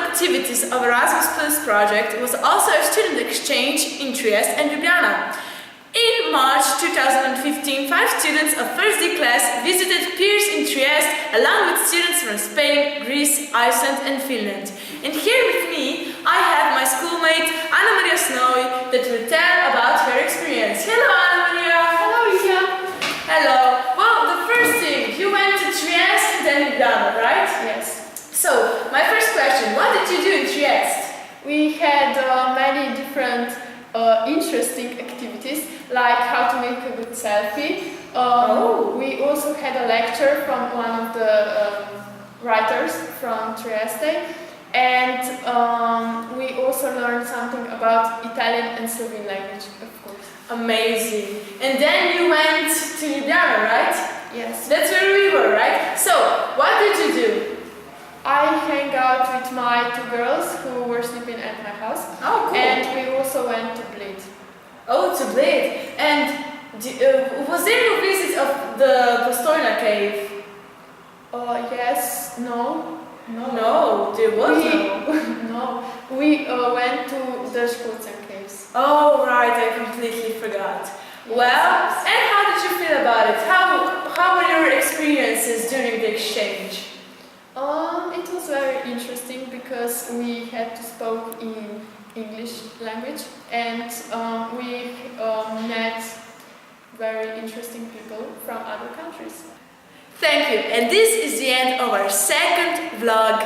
activities of Erasmus Plus project was also a student exchange in Trieste and Ljubljana. In March 2015, 5 students of first D class visited piers in Trieste along with students from Spain, Greece, Iceland and Finland. And here with me, I have my schoolmate Anna Maria Snowy that will tell about her experience. Hello Anna Maria! Hello Isia! Hello! Well, the first thing, you went to Trieste and then Ljubljana, right? Yes. So, my first question, what did you do in Trieste? We had many different interesting activities, like how to make a good selfie. We also had a lecture from one of the writers from Trieste, and we also learned something about Italian and Slovene language, of course. Amazing. And then you went to Ljubljana, right? Yes. That's where we were, right? So, what did you do? I hang out with my 2 girls who were sleeping at my house. Oh, cool. And we also went to Bled. Oh, to Bled. And was there a visit of the Postojna cave? Yes, no. No, there was No. We went to the Skulzen caves. Oh, right, I completely forgot. Yes. Well, and how did you feel about it? How were your experiences during the exchange? It was very interesting because we had to speak in English language, and we met very interesting people from other countries. Thank you, and this is the end of our second vlog.